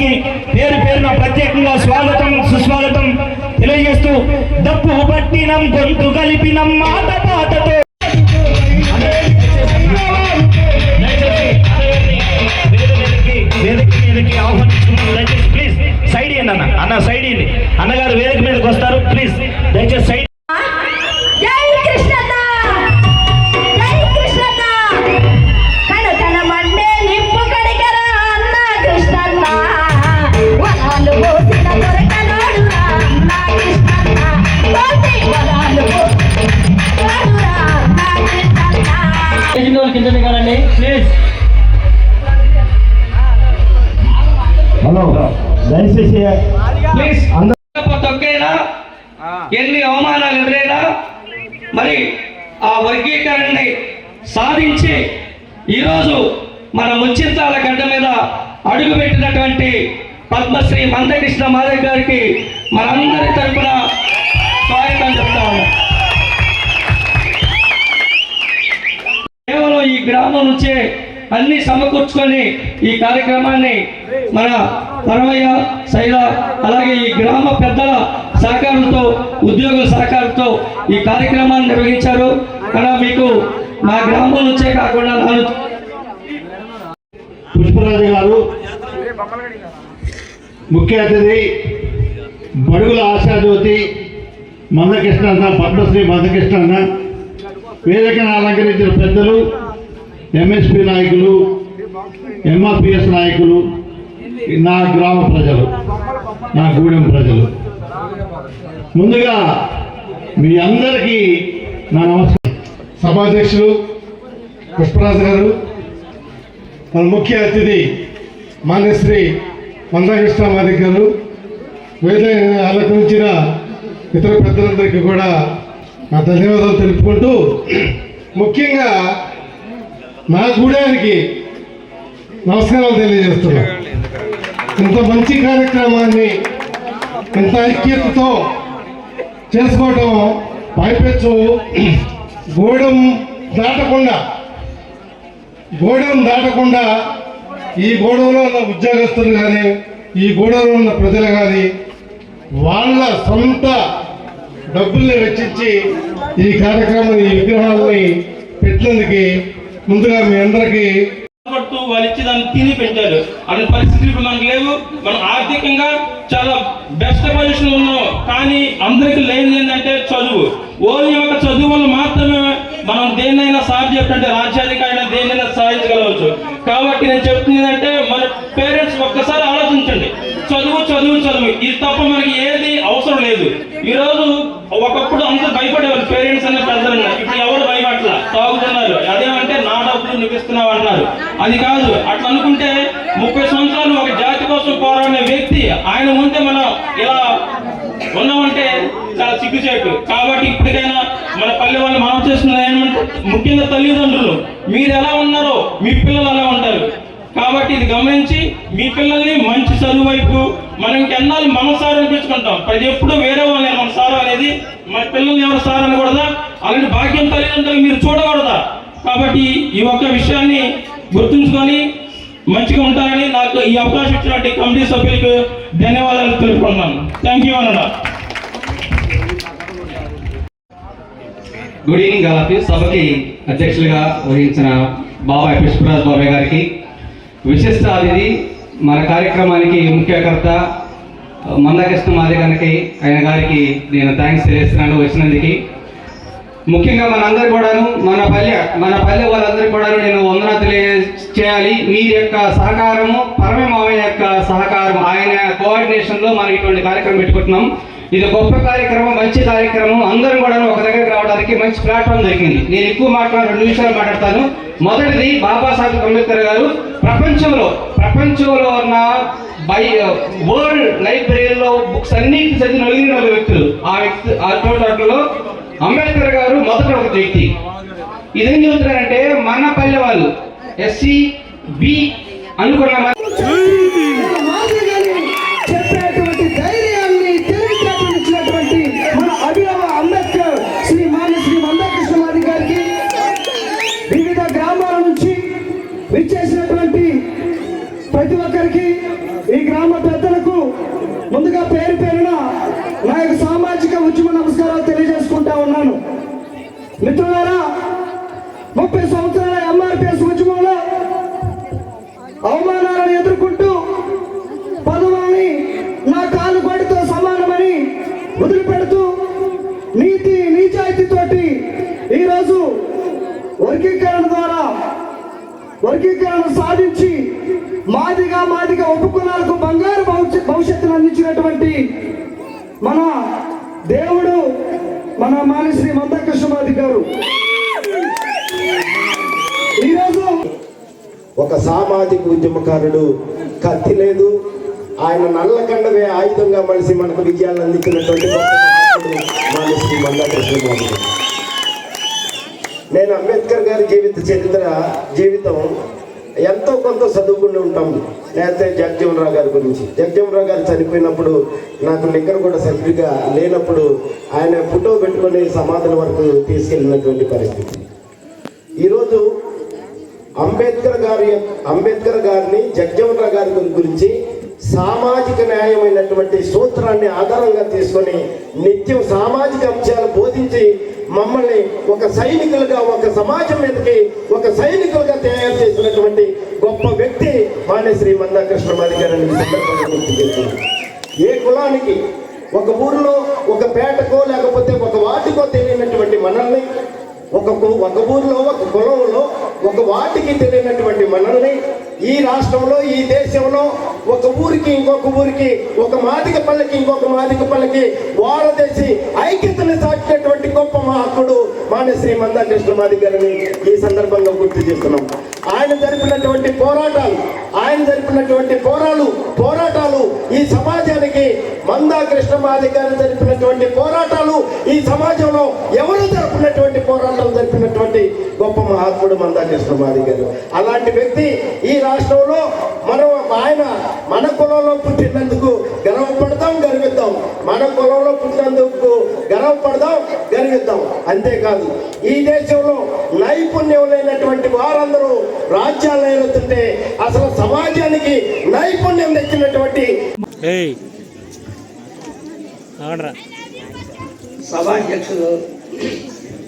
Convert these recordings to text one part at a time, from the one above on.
గారికి పేరు పేరున ప్రత్యేకంగా స్వాగతం సుస్వాగతం తెలియజేస్తూ డప్పు పట్టినం గొంతు కలిపినం మాట పాటతో వేదిక మీదకి ఆహ్వానించుకున్నాం. దయచేసి ప్లీజ్ సైడ్ ఇవ్వండి అన్న సైడ్ ఇవ్వండి. అన్నగారు వేదిక మీదకి వస్తారు, ప్లీజ్ దయచేసి సైడ్. ప్లీజ్ హలో దయచేసి ప్లీజ్ తొక్కైనా ఎన్ని అవమానాలు ఎదురైనా మరి ఆ వర్గీకరణని సాధించి ఈరోజు మన ముచ్చింతాల గడ్డ మీద అడుగుపెట్టినటువంటి పద్మశ్రీ మందకృష్ణ మాధవ్ గారికి మనందరి తరఫున స్వాగతం చెప్తా ఉన్నాం. కేవలం ఈ గ్రామం నుంచే అన్ని సమకూర్చుకొని ఈ కార్యక్రమాన్ని మన పరమయ్య శైల అలాగే ఈ గ్రామ పెద్దల సహకారంతో ఉద్యోగుల సహకారంతో ఈ కార్యక్రమాన్ని నిర్వహించారు. అలా మీకు మా గ్రామం నుంచే కాకుండా పుష్పరాజు గారు ముఖ్య అతిథి, బడుగుల ఆశాజ్యోతి మందకృష్ణ అన్న, పద్మశ్రీ మందకృష్ణ అన్న, వేదికను అలంకరించిన పెద్దలు, ఎంఎస్పి నాయకులు, ఎంఆర్పిఎస్ నాయకులు, నా గ్రామ ప్రజలు, నా గూడెం ప్రజలు, ముందుగా మీ అందరికీ నా నమస్కారం. సభాధ్యక్షులు పుష్పరాజు గారు, మన ముఖ్య అతిథి మాన్యశ్రీ మందకృష్ణ మాదిక్ గారు, వేదికను అలంకరించిన ఇతర పెద్దలందరికీ కూడా నా ధన్యవాదాలు తెలుపుకుంటూ, ముఖ్యంగా నా గూడానికి నమస్కారాలు తెలియజేస్తున్నా. ఇంత మంచి కార్యక్రమాన్ని ఇంత ఐక్యతతో చేసుకోవటం పైపెచ్చు గూడెం దాటకుండా ఈ గూడెంలో ఉన్న ఉద్యోగస్తులు కానీ ఈ గూడెంలో ఉన్న ప్రజలు కానీ వాళ్ళ సొంత డబ్బుల్ని వెచ్చించి ఈ కార్యక్రమం ఈ విగ్రహాలని పెట్టినందుకు ముందుగా మీ అందరికీ వాళ్ళు ఇచ్చి దాన్ని తిని పెంచారు. అనే పరిస్థితులు ఇప్పుడు మనకు లేవు. మనం ఆర్థికంగా చాలా బెస్ట్ పొజిషన్ ఉన్నాం, కానీ అందరికి లేనిది ఏంటంటే చదువు. ఓన్లీ ఒక చదువు వల్ల మాత్రమే మనం దేన్నైనా సాధించే రాజ్యాధికారైనా దేన్నైనా సాధించగలవచ్చు. కాబట్టి నేను చెప్తుంది ఏంటంటే మన పేరెంట్స్ ఒక్కసారి ఆలోచించండి. చదువు చదువు చదువు ఇది తప్ప మనకి ఏది అవసరం లేదు. ఈరోజు ఒకప్పుడు అందరూ భయపడేవారు, పేరెంట్స్ అనే పెద్దలన్నా. ఇప్పుడు ఎవరు భయపడలా, తాగుతున్నారు. అదేమంటే నా డబ్బులు నిపిస్తున్నావు అన్నారు. అది కాదు. అట్లా అనుకుంటే 30 సంవత్సరాలు ఒక జాతి కోసం పోరాడిన వ్యక్తి ఆయన ముందే మనం ఇలా ఉన్నామంటే చాలా సిగ్గుచేటు. కాబట్టి ఇప్పటికైనా మన పల్లె వాళ్ళు మనం చేస్తున్నది ఏమంటే, ముఖ్యంగా తల్లిదండ్రులు మీరు ఎలా ఉన్నారో మీ పిల్లలు అలా ఉంటారు. కాబట్టి ఇది గమనించి మీ పిల్లల్ని మంచి చదువు వైపు మనం ఇంకెన్నాళ్ళు మన సార్ అనిపించుకుంటాం. ప్రతి ఎప్పుడు వేరే వాళ్ళని మన సార్ అనేది, మన పిల్లల్ని ఎవరు సార్ అనకూడదా? అలాంటి భాగ్యం తల్లిదండ్రులు మీరు చూడకూడదా? కాబట్టి ఈ ఒక్క విషయాన్ని గుర్తుంచుకొని మంచిగా ఉంటారని నాకు ఈ అవకాశం ఇచ్చినట్టు కమిటీ సభ్యులకు ధన్యవాదాలు తెలుపుకున్నాను. థ్యాంక్ యూ అన్న. Good evening all of you. సభకి అధ్యక్షులుగా వహించిన బాబాయ్ పుష్పరాజ్ బాబాయ్ గారికి, విశిష్ట అతిథి మన కార్యక్రమానికి ముఖ్యకర్త మందకృష్ణ మాదిక్ గారికి, ఆయన గారికి నేను థ్యాంక్స్ తెలియజేస్తున్నాను వచ్చినందుకు. ముఖ్యంగా మనందరూ కూడాను మన పల్లె వాళ్ళందరూ కూడాను నేను వందన తెలియజేయాలి. మీ యొక్క సహకారము, పరమే మావయ్య యొక్క సహకారం, ఆయన కోఆర్డినేషన్లో మనం ఇటువంటి కార్యక్రమం పెట్టుకుంటున్నాం. ఇది గొప్ప కార్యక్రమం, మంచి కార్యక్రమం. అందరూ కూడా ఒక దగ్గరికి రావడానికి మంచి ప్లాట్ఫామ్ దొరికింది. నేను ఎక్కువ 2 నిమిషాలు మాట్లాడతాను. మొదటిది బాబాసాహెబ్ అంబేద్కర్ గారు ప్రపంచంలో ఉన్న వరల్డ్ లైబ్రరీలో బుక్స్ అన్నిటి చదివిన 4 వ్యక్తులు. ఆ టోటల్లో అంబేద్కర్ గారు మొదటి ఒక వ్యక్తి. ఇదేం చెబుతున్నారంటే, మన పల్లె వాళ్ళు ఎస్సీ బి అనుకున్న విచ్చేసినటువంటి ప్రతి ఒక్కరికి వచ్చినటువంటి ఈ గ్రామ పెద్దలకు ముందుగా పేరు పేరున నా యొక్క సామాజిక ఉద్యమ నమస్కారాలు తెలియజేసుకుంటా ఉన్నాను. మిత్రులారా, 30 సంవత్సరాల ఎంఆర్పిఎస్ ఉద్యమంలో అవమానాలను ఎదుర్కొంటూ పదవుల్ని నా కాలుగోడితో సమానమని వదిలిపెడుతూ నీతి నిజాయితీతోటి ఈరోజు వర్గీకరణ ద్వారా వర్గీకరణ సాధించి మాదిగా ఉపకులాలకు బంగారు భవిష్యత్తును అందించినటువంటి మన దేవుడు మన మానశ్రీ మందాకృష్ణమాది గారు ఈరోజు ఒక సామాజిక ఉద్యమకారుడు, కత్తి లేదు, ఆయన నల్లకండవే ఆయుధంగా మలిసి మనకు విజయాలను అందించినటువంటి మానశ్రీ మందాకృష్ణమాది గారు. నేను అంబేద్కర్ గారి జీవితం ఎంతో కొంత చదువుకుని ఉంటాం. లేకపోతే జగజ్జీవనరావు గారి గురించి, జగజ్జీవనరావు గారు చనిపోయినప్పుడు నాకు నిక్కర కూడా సరిగ్గా లేనప్పుడు ఆయన ఫోటో పెట్టుకొని సమాధుల వరకు తీసుకెళ్ళినటువంటి పరిస్థితి. ఈరోజు అంబేద్కర్ గారిని జగజ్జీవనరావు గారి గురించి సామాజిక న్యాయమైనటువంటి సూత్రాన్ని ఆధారంగా తీసుకొని నిత్యం సామాజిక అంశాలు బోధించి మమ్మల్ని ఒక సైనికులుగా, ఒక సమాజం మీదకి ఒక సైనికులుగా తయారు చేసినటువంటి గొప్ప వ్యక్తి మానశ్రీ మందాకృష్ణమాది గారిని సందర్భంగా గుర్తు చేస్తున్నాను. ఏ కులానికి, ఒక ఊరిలో ఒక పేటకో లేకపోతే ఒక వాటికో తెలియనటువంటి మనల్ని, ఒక ఊరిలో ఒక కులంలో ఒక వాటికి తెలియనటువంటి మనల్ని ఈ రాష్ట్రంలో, ఈ దేశంలో ఒక ఊరికి ఇంకొక ఊరికి, ఒక మాదిగ పల్లెకి ఇంకొక మాదిగ పల్లెకి వారదేసి ఐక్యతను సాటినటువంటి గొప్ప మహాత్ముడు మానశ్రీ మందాకృష్ణమాది గారిని ఈ సందర్భంగా గుర్తు చేస్తున్నాం. ఆయన జరిపినటువంటి పోరాటాలు ఈ సమాజానికి, మందాకృష్ణమాది గారు జరిపినటువంటి పోరాటాలు ఈ సమాజంలో ఎవరు జరిపినటువంటి పోరాటాలు జరిపినటువంటి గొప్ప మహాత్ముడు మందాకృష్ణమాది గారు. అలాంటి వ్యక్తి ఈ రాష్ట్రంలో మన కులంలో పుట్టినందుకు గర్వపడదాం, గర్విద్దాం. మన కులంలో పుట్టినందుకు గర్వపడదాం, గర్విద్దాం. అంతేకాదు, ఈ దేశంలో నైపుణ్యం లేనటువంటి వారందరూ రాజ్యాలు ఏలుతుంటే అసలు సమాజానికి నైపుణ్యం తెచ్చినటువంటి సభాధ్యక్షులు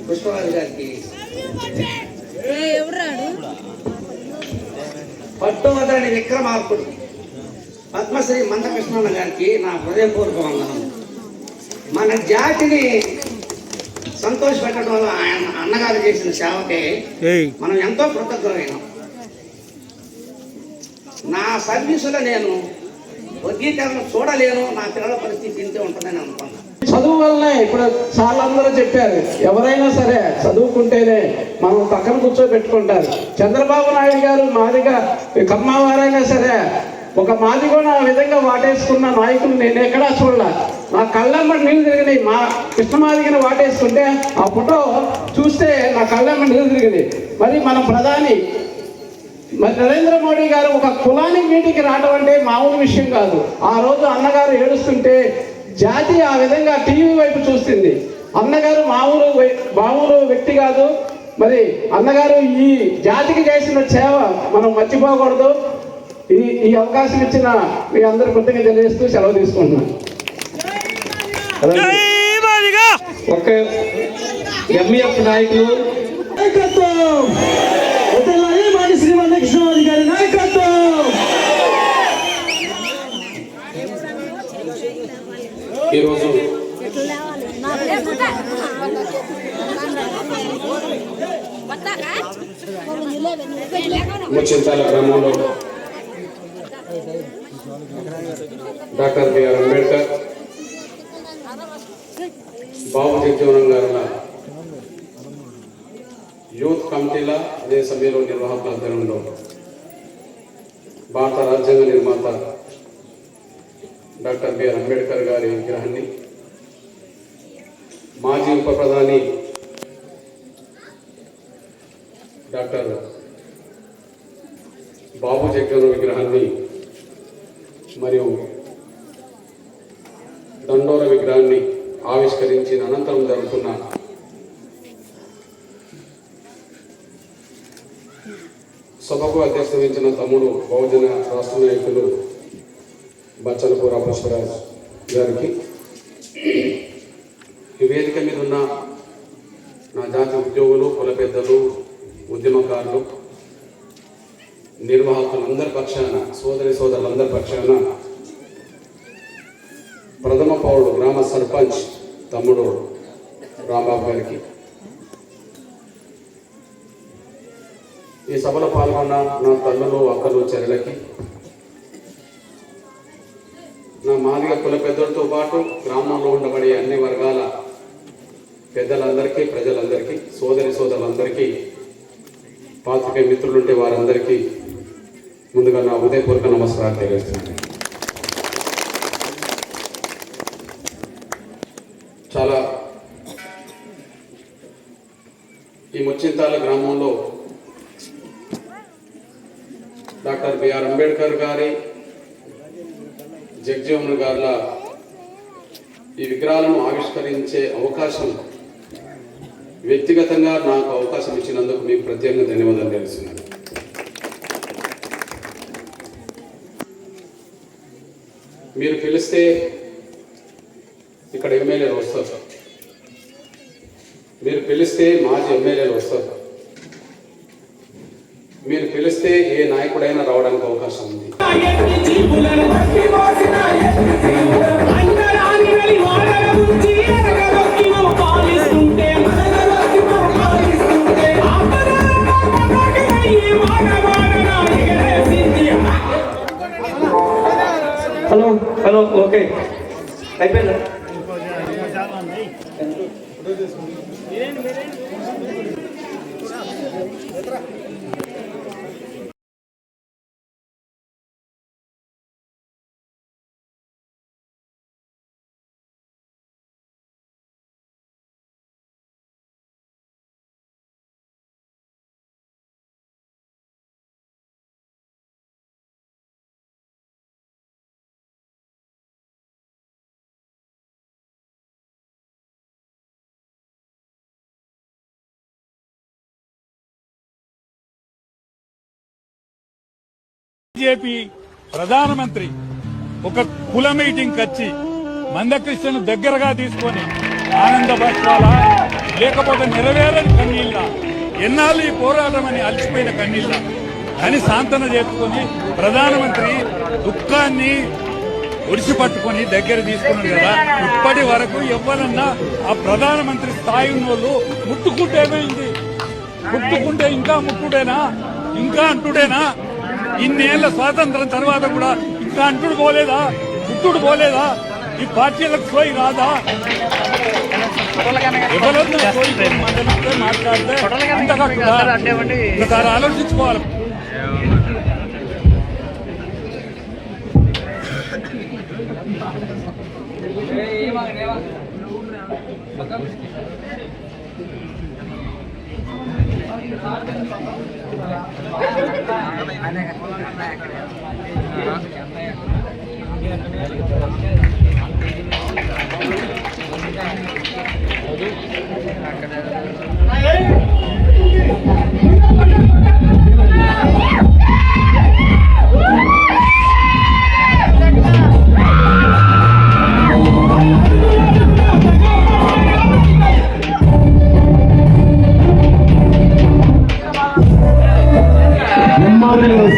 పుష్పరాజు గారికి, పట్టువదలని విక్రమార్కుడు పద్మశ్రీ మందకృష్ణన్న గారికి నా హృదయపూర్వక వందనం. మన జాతిని సంతోషపెట్టడం వల్ల ఆయన అన్నగారు చేసిన సేవకే మనం ఎంతో కృతజ్ఞులైనాం. నా సర్వీసులో నేను వర్గీకరణ చూడలేను, నా పిల్లల పరిస్థితి ఇంతే ఉంటుందని అనుకున్నాను. చదువు వల్లనే ఇప్పుడు చాలా అందరూ చెప్పారు, ఎవరైనా సరే చదువుకుంటేనే మనం పక్కన కూర్చోబెట్టుకుంటారు. చంద్రబాబు నాయుడు గారు మాదిగా కమ్మవారైనా సరే ఒక మాదిగోని ఆ విధంగా వాటేసుకున్న నాయకులు నేను ఎక్కడా చూడలే. నా కళ్ళెంబడి నీళ్ళు తిరిగినాయి. మా కృష్ణమాదిగని వాటేసుకుంటే ఆ ఫోటో చూస్తే నా కళ్ళెంబడి నీళ్ళు తిరిగినాయి. మరి మన ప్రధాని నరేంద్ర మోడీ గారు ఒక కులానికి మీటికి రావడం అంటే మామూలు విషయం కాదు. ఆ రోజు అన్నగారు ఏడుస్తుంటే జాతి ఆ విధంగా టీవీ వైపు చూస్తుంది. అన్నగారు మామూలు వ్యక్తి కాదు. మరి అన్నగారు ఈ జాతికి చేసిన సేవ మనం మర్చిపోకూడదు. ఈ అవకాశం ఇచ్చిన మీ అందరి కృతజ్ఞతలు తెలియజేస్తూ సెలవు తీసుకుంటున్నాను. ఒక ఎంఈఎఫ్ నాయకులు మానశ్రీ మందాకృష్ణమాది గారి నాయకత్వం. ఈరోజు ముచ్చింతాల గ్రామంలో డాక్టర్ బిఆర్ అంబేద్కర్, బాబు జగజ్జీవన్ గారుల యూత్ కమిటీల, అదే సమయంలో నిర్వాహకుల ఆధ్వర్యంలో భారత రాజ్యాంగ నిర్మాత డాక్టర్ బిఆర్ అంబేద్కర్ గారి విగ్రహాన్ని, మాజీ ఉప ప్రధాని డాక్టర్ బాబు జగజ్జీవన్ విగ్రహాన్ని మరియు దండోర విగ్రహాన్ని ఆవిష్కరించిన అనంతరం జరుగుతున్న సభకు అధ్యక్షత వహించిన తమ్ముడు బహుజన రాష్ట్ర నాయకులు బచ్చలపూర పుష్పరాజ్ గారికి, ఈ వేదిక మీద ఉన్న నా జాతి ఉద్యోగులు, కుల పెద్దలు, ఉద్యమకారులు, నిర్వాహకులందరి పక్షాన, సోదరులందరి పక్షాన, ప్రథమ పౌరుడు గ్రామ సర్పంచ్ తమ్ముడు రాంబాబు గారికి, ఈ సభలో పాల్గొన్న నా తల్లులు, అక్కలు, చెల్లెలకి, నా మాదిగ కుల పెద్దలతో పాటు గ్రామంలో ఉండబడే అన్ని వర్గాల పెద్దలందరికీ, ప్రజలందరికీ, సోదరులందరికీ, పాత్రికేయ మిత్రులుంటే వారందరికీ ముందుగా నా హృదయపూర్వక నమస్కారం తెలియజేస్తున్నాను. చాలా ఈ ముచ్చింతాల గ్రామంలో డాక్టర్ బిఆర్ అంబేద్కర్ గారి, జగజీవన్ గారుల ఈ విగ్రహాలను ఆవిష్కరించే అవకాశం, వ్యక్తిగతంగా నాకు అవకాశం ఇచ్చినందుకు మీకు ప్రత్యేకంగా ధన్యవాదాలు తెలుస్తున్నాను. మీరు పిలిస్తే ఇక్కడ ఎమ్మెల్యేలు వస్తారు, మీరు పిలిస్తే మాజీ ఎమ్మెల్యేలు వస్తారు, మీరు పిలిస్తే ఏ నాయకుడైనా రావడానికి అవకాశం ఉంది. హలో ఓకే అయిపోయిందా? బీజేపీ ప్రధానమంత్రి ఒక కుల మీటింగ్ వచ్చి మందకృష్ణను దగ్గరగా తీసుకొని ఆనందపరచాలా, లేకపోతే నెరవేరని కన్నీళ్ళ, ఎన్నాళ్ళు ఈ పోరాటం అని అలసిపోయిన కన్నీళ్ళ అని సాంతన చేసుకుని ప్రధానమంత్రి దుఃఖాన్ని ఒడిసి పట్టుకొని దగ్గర తీసుకున్నాడు కదా. ఇప్పటి వరకు ఎవరన్నా ఆ ప్రధానమంత్రి స్థాయి ఉన్నోళ్ళు ముట్టుకుంటే ఏమైంది? ముట్టుకుంటే ఇంకా ముట్టుడేనా, ఇంకా అంటుడేనా? ఇన్నేళ్ల స్వాతంత్రం తర్వాత కూడా ఇంకా అంటుడు పోలేదా, పుట్టుడు పోలేదా? ఈ పార్టీలకు సోయి రాదా? ఎవరన్నా మాట్లాడితే ఒకసారి ఆలోచించుకోవాలి.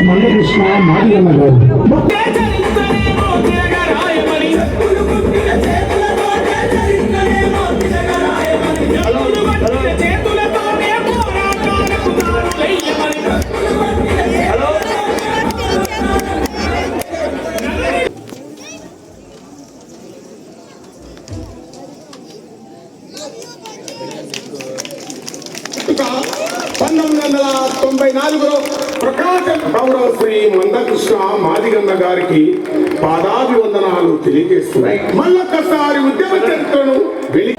మందకృష్ణ మాదిగన్న గారు. పుట్టుక 1994లో ప్రకాశం గౌరవ శ్రీ మందకృష్ణ మాదిగన్న గారికి పాదాభివందనాలు తెలియజేస్తున్నాయి. మళ్ళొక్కసారి ఉద్యమ చరిత్రను Video.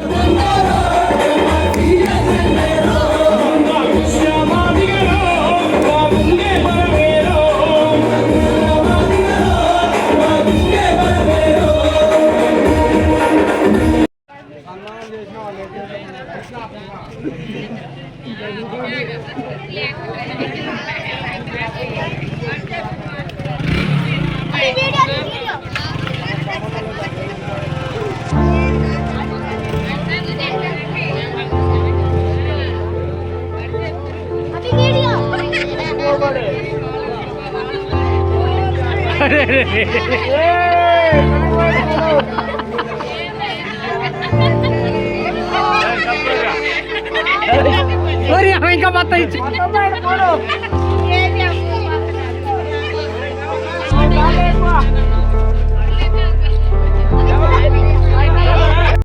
ఇంకా మొత్తం ఇచ్చి